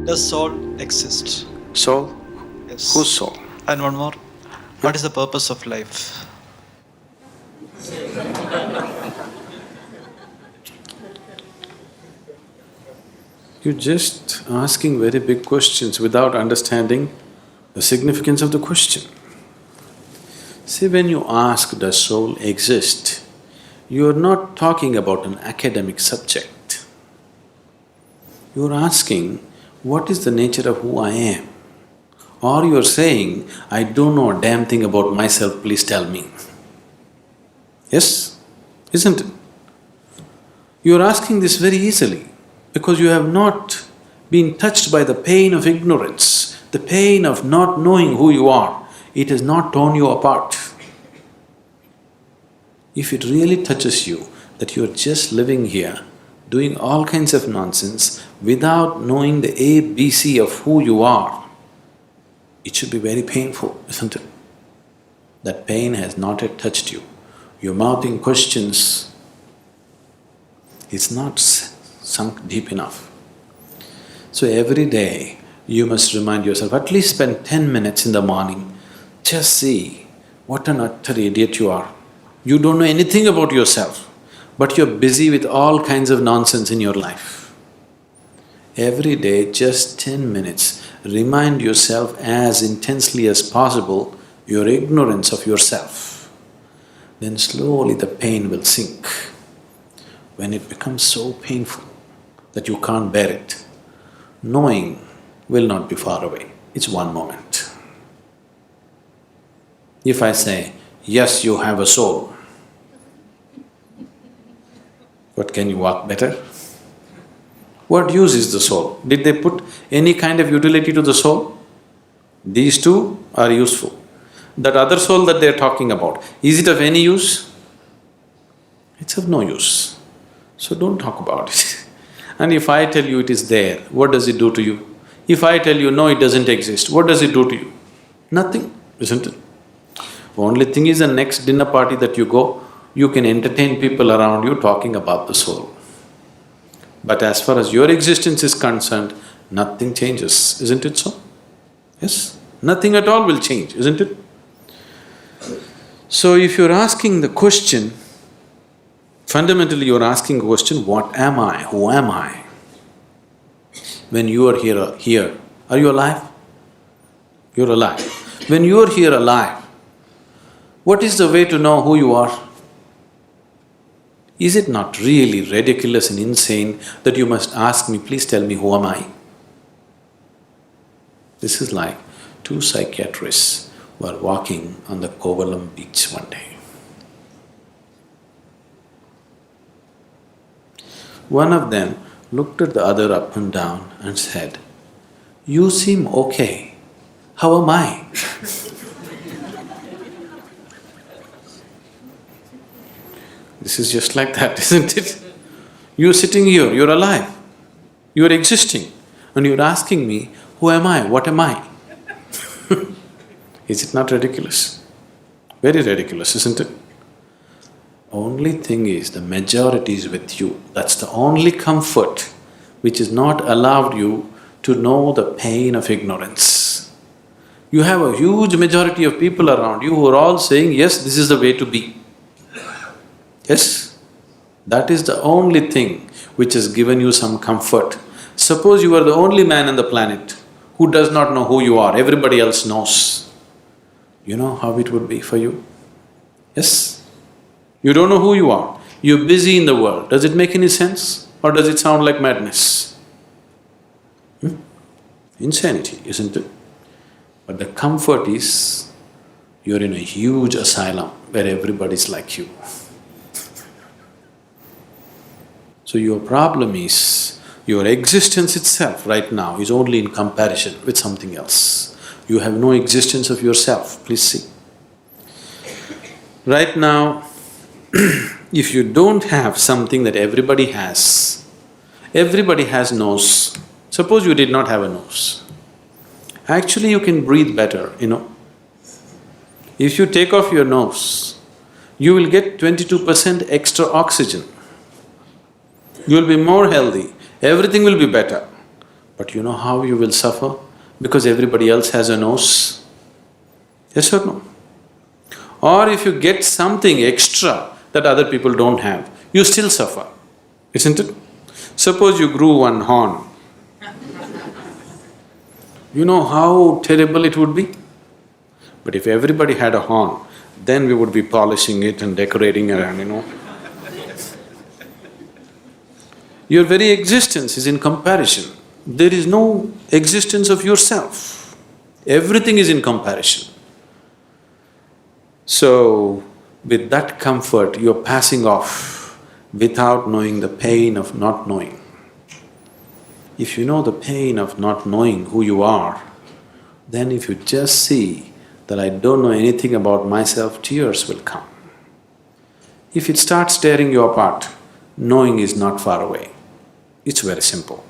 Does soul exist? Soul? Yes. Whose soul? And one more. What is the purpose of life? You're just asking very big questions without understanding the significance of the question. See, when you ask, does soul exist, you're not talking about an academic subject. You're asking, what is the nature of who I am? Or you're saying, I don't know a damn thing about myself, please tell me. Yes? Isn't it? You're asking this very easily because you have not been touched by the pain of ignorance, the pain of not knowing who you are. It has not torn you apart. If it really touches you that you're just living here, doing all kinds of nonsense without knowing the ABC of who you are, it should be very painful, isn't it? That pain has not yet touched you. You're mouthing questions, it's not sunk deep enough. So every day you must remind yourself, at least spend 10 minutes in the morning, just see what an utter idiot you are. You don't know anything about yourself, but you're busy with all kinds of nonsense in your life. Every day, just 10 minutes, remind yourself as intensely as possible your ignorance of yourself. Then slowly the pain will sink. When it becomes so painful that you can't bear it, knowing will not be far away, it's one moment. If I say, yes, you have a soul, but can you walk better? What use is the soul? Did they put any kind of utility to the soul? These two are useful. That other soul that they're talking about, is it of any use? It's of no use. So don't talk about it. And if I tell you it is there, what does it do to you? If I tell you, no, it doesn't exist, what does it do to you? Nothing, isn't it? Only thing is, the next dinner party that you go, you can entertain people around you talking about the soul. But as far as your existence is concerned, nothing changes, isn't it so? Yes? Nothing at all will change, isn't it? So if you're asking the question, fundamentally you're asking a question, what am I? Who am I? When you are here, are you alive? You're alive. When you're here alive, what is the way to know who you are? Is it not really ridiculous and insane that you must ask me, please tell me who am I? This is like two psychiatrists were walking on the Kovalam beach one day. One of them looked at the other up and down and said, "You seem okay, how am I?" This is just like that, isn't it? You're sitting here, you're alive, you're existing, and you're asking me, who am I, what am I? Is it not ridiculous? Very ridiculous, isn't it? Only thing is, the majority is with you. That's the only comfort which has not allowed you to know the pain of ignorance. You have a huge majority of people around you who are all saying, yes, this is the way to be. Yes, that is the only thing which has given you some comfort. Suppose you are the only man on the planet who does not know who you are, everybody else knows. You know how it would be for you? Yes? You don't know who you are, you're busy in the world. Does it make any sense or does it sound like madness? Insanity, isn't it? But the comfort is, you're in a huge asylum where everybody's like you. So your problem is, your existence itself right now is only in comparison with something else. You have no existence of yourself, please see. Right now, if you don't have something that everybody has nose. Suppose you did not have a nose. Actually, you can breathe better, you know. If you take off your nose, you will get 22% extra oxygen. You will be more healthy, everything will be better. But you know how you will suffer? Because everybody else has a nose. Yes or no? Or if you get something extra that other people don't have, you still suffer, isn't it? Suppose you grew one horn. You know how terrible it would be? But if everybody had a horn, then we would be polishing it and decorating around. Your very existence is in comparison. There is no existence of yourself. Everything is in comparison. So, with that comfort, you're passing off without knowing the pain of not knowing. If you know the pain of not knowing who you are, then if you just see that I don't know anything about myself, tears will come. If it starts tearing you apart, knowing is not far away. It's very simple.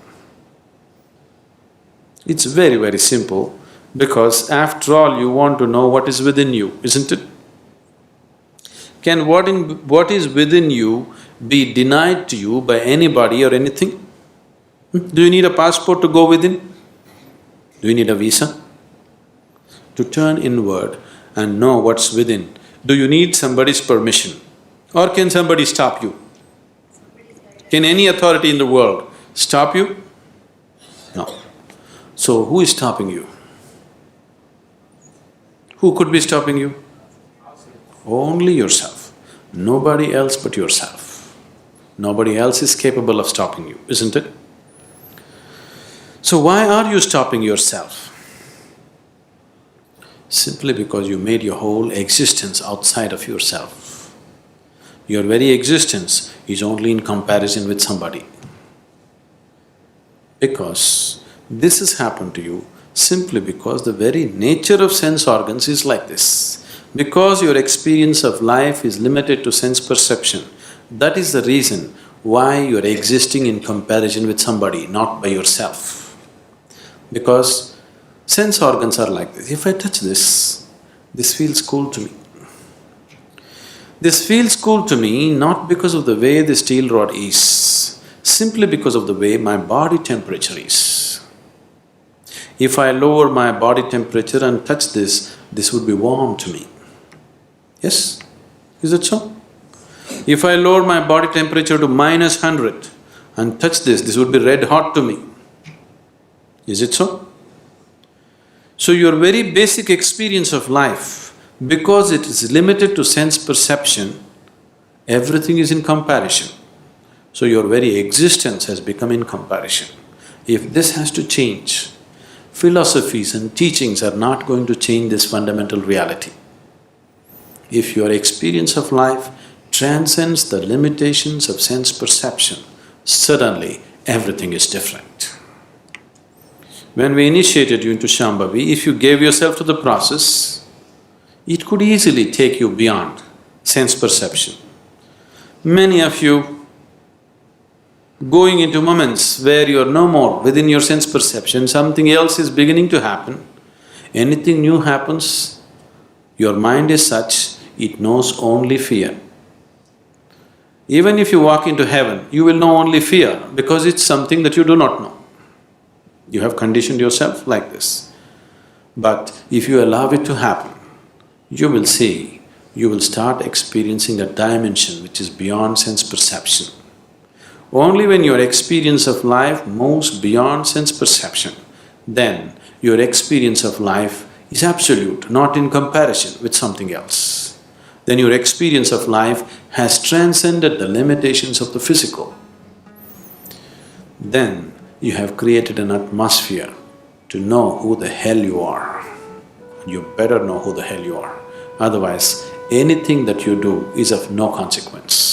It's very, very simple because after all you want to know what is within you, isn't it? Can what is within you be denied to you by anybody or anything? Do you need a passport to go within? Do you need a visa? To turn inward and know what's within, do you need somebody's permission? Or can somebody stop you? Can any authority in the world stop you? No. So who is stopping you? Who could be stopping you? Only yourself. Nobody else but yourself. Nobody else is capable of stopping you, isn't it? So why are you stopping yourself? Simply because you made your whole existence outside of yourself. Your very existence is only in comparison with somebody. Because this has happened to you simply because the very nature of sense organs is like this. Because your experience of life is limited to sense perception, that is the reason why you're existing in comparison with somebody, not by yourself. Because sense organs are like this. If I touch this feels cool to me. This feels cool to me not because of the way the steel rod is, simply because of the way my body temperature is. If I lower my body temperature and touch this would be warm to me. Yes? Is it so? If I lower my body temperature to -100 and touch this would be red hot to me. Is it so? So your very basic experience of life, because it is limited to sense perception, everything is in comparison. So your very existence has become in comparison. If this has to change, philosophies and teachings are not going to change this fundamental reality. If your experience of life transcends the limitations of sense perception, suddenly everything is different. When we initiated you into Shambhavi, if you gave yourself to the process, it could easily take you beyond sense perception. Many of you going into moments where you're no more within your sense perception, something else is beginning to happen. Anything new happens, your mind is such, it knows only fear. Even if you walk into heaven, you will know only fear because it's something that you do not know. You have conditioned yourself like this. But if you allow it to happen, you will see, you will start experiencing a dimension which is beyond sense perception. Only when your experience of life moves beyond sense perception, then your experience of life is absolute, not in comparison with something else. Then your experience of life has transcended the limitations of the physical. Then you have created an atmosphere to know who the hell you are. You better know who the hell you are. Otherwise, anything that you do is of no consequence.